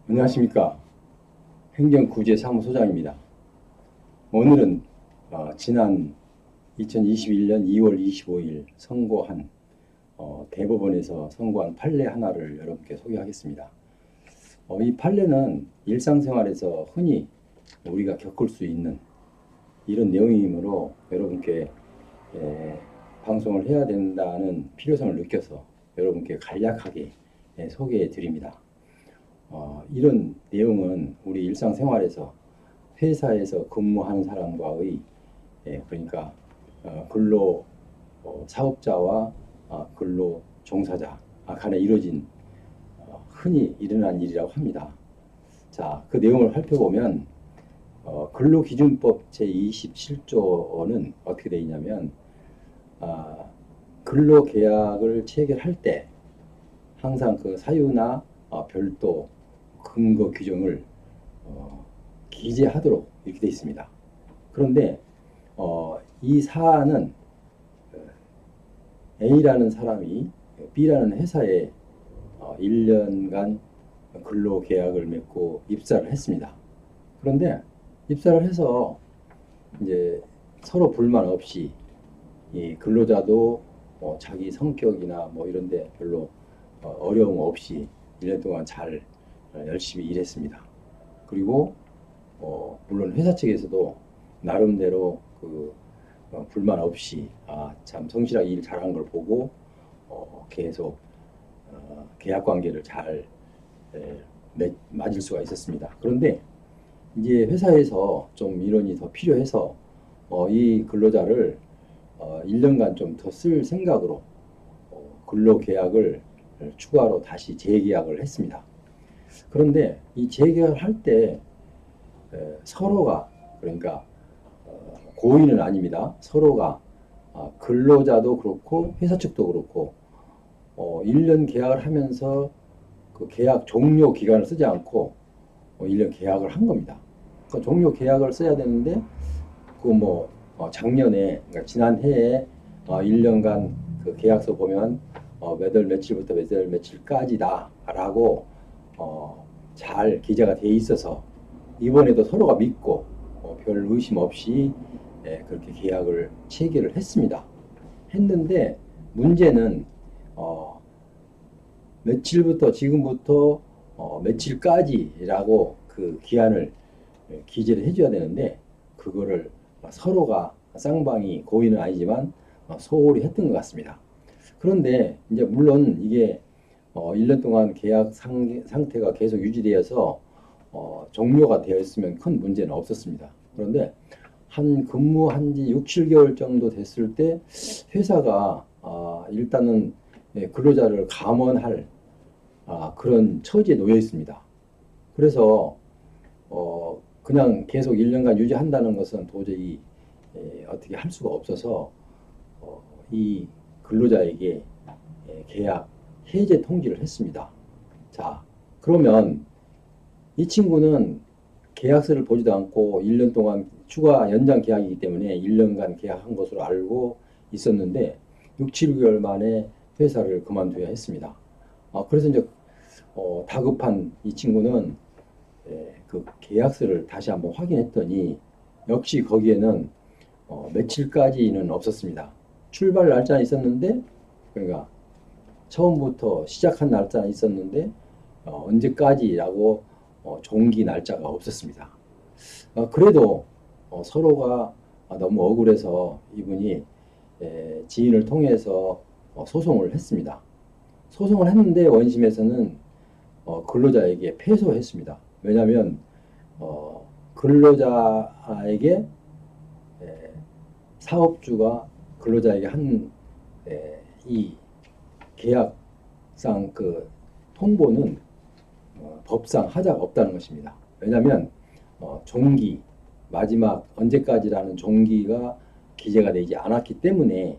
안녕하십니까. 행정구제사무소장입니다. 오늘은 지난 2021년 2월 25일 선고한 대법원에서 선고한 판례 하나를 여러분께 소개하겠습니다. 이 판례는 일상생활에서 흔히 우리가 겪을 수 있는 이런 내용이므로 여러분께 방송을 해야 된다는 필요성을 느껴서 여러분께 간략하게 소개해 드립니다. 이런 내용은 우리 일상생활에서 회사에서 근무하는 사람과의 그러니까 근로 사업자와 근로 종사자 간에 이루어진 흔히 일어난 일이라고 합니다. 자, 그 내용을 살펴보면 근로기준법 제27조는 어떻게 되어 있냐면 근로계약을 체결할 때 항상 그 사유나 별도 근거 규정을 기재하도록 이렇게 되어 있습니다. 그런데 이 사안은 A라는 사람이 B라는 회사에 1년간 근로계약을 맺고 입사를 했습니다. 그런데 입사를 해서 이제 서로 불만 없이 이 근로자도 자기 성격이나 이런데 별로 어려움 없이 1년 동안 잘 열심히 일했습니다. 그리고 물론 회사 측에서도 나름대로 불만 없이 참 성실하게 일 잘한 걸 보고 계속 계약 관계를 잘 맺을 수가 있었습니다. 그런데 이제 회사에서 좀 인원이 더 필요해서 이 근로자를 1년간 좀 더 쓸 생각으로 근로계약을 추가로 다시 재계약을 했습니다. 그런데 이 재계약을 할 때 서로가 그러니까 고의는 아닙니다. 서로가 근로자도 그렇고 회사 측도 그렇고 1년 계약을 하면서 그 계약 종료 기간을 쓰지 않고 1년 계약을 한 겁니다. 그 종료 계약을 써야 되는데 작년에 그러니까 지난해에 1년간 그 계약서 보면 몇 월 며칠부터 몇 월 며칠까지다라고 잘 기재가 돼 있어서 이번에도 서로가 믿고 별 의심 없이 그렇게 계약을 체결을 했습니다. 했는데 문제는 며칠부터 지금부터 며칠까지라고 그 기한을 기재를 해줘야 되는데 그거를 서로가 쌍방이 고의는 아니지만 소홀히 했던 것 같습니다. 그런데 이제 물론 이게 1년 동안 계약 상태가 계속 유지되어서 종료가 되어 있으면 큰 문제는 없었습니다. 그런데 한 근무한 지 6, 7개월 정도 됐을 때 회사가 일단은 근로자를 감원할 그런 처지에 놓여 있습니다. 그래서 그냥 계속 1년간 유지한다는 것은 도저히 어떻게 할 수가 없어서 이 근로자에게 계약 해제 통지를 했습니다. 자, 그러면 이 친구는 계약서를 보지도 않고 1년 동안 추가 연장 계약이기 때문에 1년간 계약한 것으로 알고 있었는데 6, 7개월 만에 회사를 그만둬야 했습니다. 그래서 이제 다급한 이 친구는 그 계약서를 다시 한번 확인했더니 역시 거기에는 며칠까지는 없었습니다. 출발 날짜는 있었는데 그러니까 처음부터 시작한 날짜는 있었는데 언제까지라고 종기 날짜가 없었습니다. 그래도 서로가 너무 억울해서 이분이 지인을 통해서 소송을 했습니다. 소송을 했는데 원심에서는 근로자에게 패소했습니다. 왜냐하면 근로자에게 사업주가 근로자에게 한 이 계약상 그 통보는 법상 하자가 없다는 것입니다. 왜냐하면 종기 마지막 언제까지라는 종기가 기재가 되지 않았기 때문에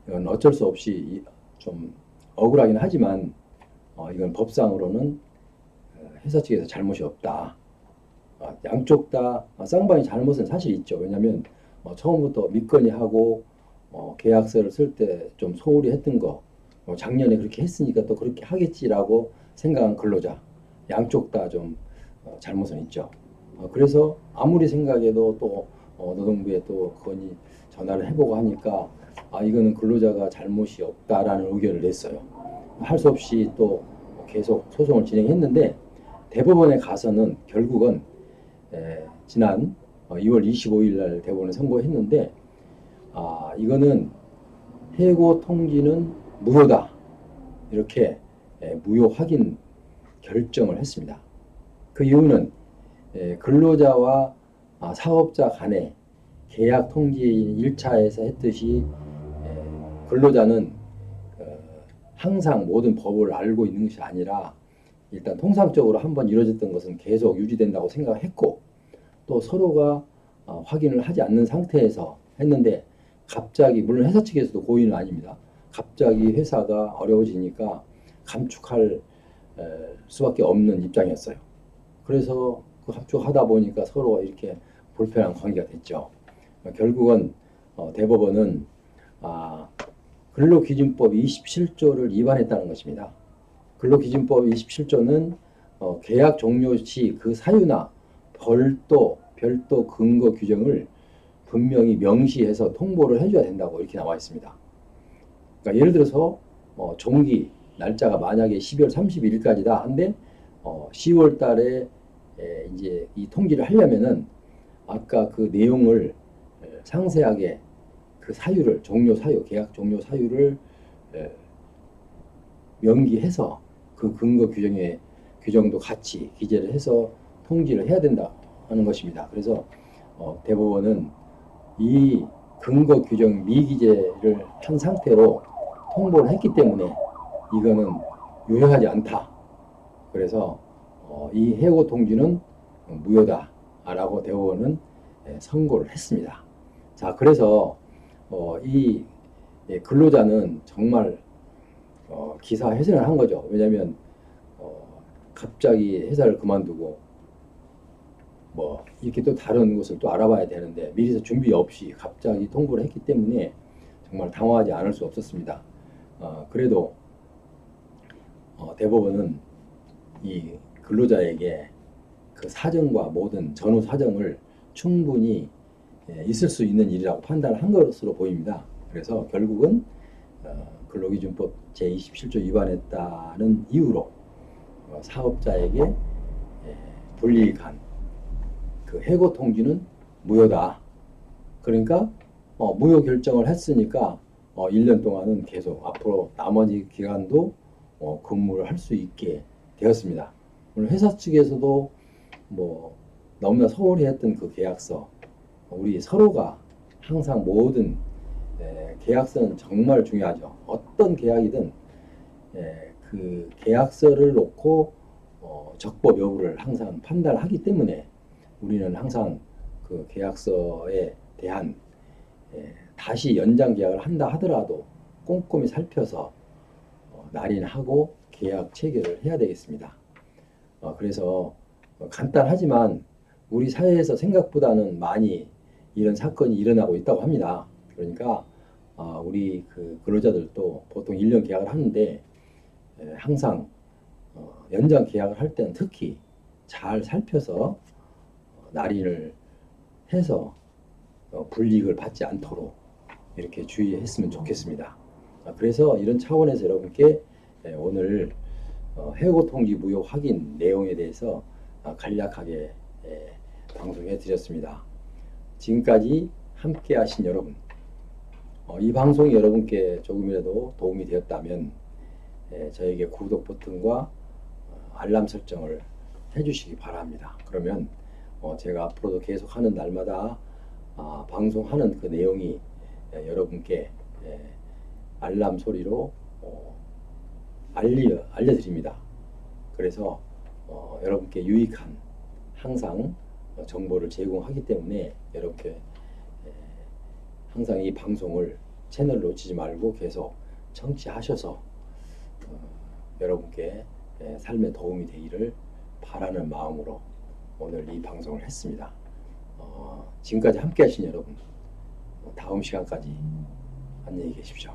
이건 어쩔 수 없이 좀 억울하긴 하지만 이건 법상으로는 회사 측에서 잘못이 없다. 양쪽 다 쌍방이 잘못은 사실 있죠. 왜냐하면 처음부터 믿거니 하고 계약서를 쓸 때 좀 소홀히 했던 거 작년에 그렇게 했으니까 또 그렇게 하겠지라고 생각한 근로자 양쪽 다 좀 잘못은 있죠. 그래서 아무리 생각해도 또 노동부에 또 건의 전화를 해보고 하니까 이거는 근로자가 잘못이 없다라는 의견을 냈어요. 할 수 없이 또 계속 소송을 진행했는데 대법원에 가서는 결국은 지난 2월 25일 날 대법원에 선고했는데 이거는 해고 통지는 무효다 이렇게 무효 확인 결정을 했습니다. 그 이유는 근로자와 사업자 간의 계약 통지 1차에서 했듯이 근로자는 항상 모든 법을 알고 있는 것이 아니라 일단 통상적으로 한번 이루어졌던 것은 계속 유지된다고 생각했고 또 서로가 확인을 하지 않는 상태에서 했는데 갑자기 물론 회사 측에서도 고의는 아닙니다. 갑자기 회사가 어려워지니까 감축할 수밖에 없는 입장이었어요. 그래서 그 감축하다 보니까 서로 이렇게 불편한 관계가 됐죠. 결국은 대법원은 근로기준법 27조를 위반했다는 것입니다. 근로기준법 27조는 계약 종료 시 그 사유나 별도 근거 규정을 분명히 명시해서 통보를 해줘야 된다고 이렇게 나와 있습니다. 그러니까 예를 들어서 종기 날짜가 만약에 12월 31일까지다 한데 10월 달에 이제 이 통지를 하려면은 아까 그 내용을 상세하게 그 사유를 계약 종료 사유를 명기해서 그 근거 규정도 같이 기재를 해서 통지를 해야 된다 하는 것입니다. 그래서 대법원은 이 근거 규정 미기재를 한 상태로 통보를 했기 때문에 이거는 유효하지 않다. 그래서 이 해고 통지는 무효다라고 대법원은 선고를 했습니다. 자, 그래서 이 근로자는 정말 기사회생을 한 거죠. 왜냐하면 갑자기 회사를 그만두고 이렇게 또 다른 곳을 또 알아봐야 되는데 미리서 준비 없이 갑자기 통보를 했기 때문에 정말 당황하지 않을 수 없었습니다. 그래도 대법원은 이 근로자에게 그 사정과 모든 전후 사정을 충분히 있을 수 있는 일이라고 판단한 것으로 보입니다. 그래서 결국은 근로기준법 제27조 위반했다는 이유로 사업자에게 불이익한 그 해고 통지는 무효다. 그러니까 무효 결정을 했으니까 1년 동안은 계속 앞으로 나머지 기간도 근무를 할 수 있게 되었습니다. 물론 회사 측에서도 너무나 소홀히 했던 그 계약서, 우리 서로가 항상 모든 계약서는 정말 중요하죠. 어떤 계약이든 그 계약서를 놓고 적법 여부를 항상 판단하기 때문에 우리는 항상 그 계약서에 대한 다시 연장 계약을 한다 하더라도 꼼꼼히 살펴서 날인하고 계약 체결을 해야 되겠습니다. 그래서 간단하지만 우리 사회에서 생각보다는 많이 이런 사건이 일어나고 있다고 합니다. 그러니까 우리 그 근로자들도 보통 1년 계약을 하는데 항상 연장 계약을 할 때는 특히 잘 살펴서 날인을 해서 불이익을 받지 않도록 이렇게 주의했으면 좋겠습니다. 그래서 이런 차원에서 여러분께 오늘 해고 통지 무효 확인 내용에 대해서 간략하게 방송해 드렸습니다. 지금까지 함께 하신 여러분, 이 방송이 여러분께 조금이라도 도움이 되었다면 저에게 구독 버튼과 알람 설정을 해주시기 바랍니다. 그러면 제가 앞으로도 계속 하는 날마다 방송하는 그 내용이 여러분께 알람 소리로 알려드립니다. 그래서 여러분께 유익한 항상 정보를 제공하기 때문에 여러분께 항상 이 방송을 채널 놓치지 말고 계속 청취하셔서 여러분께 삶에 도움이 되기를 바라는 마음으로 오늘 이 방송을 했습니다. 지금까지 함께 하신 여러분, 다음 시간까지 안녕히 계십시오.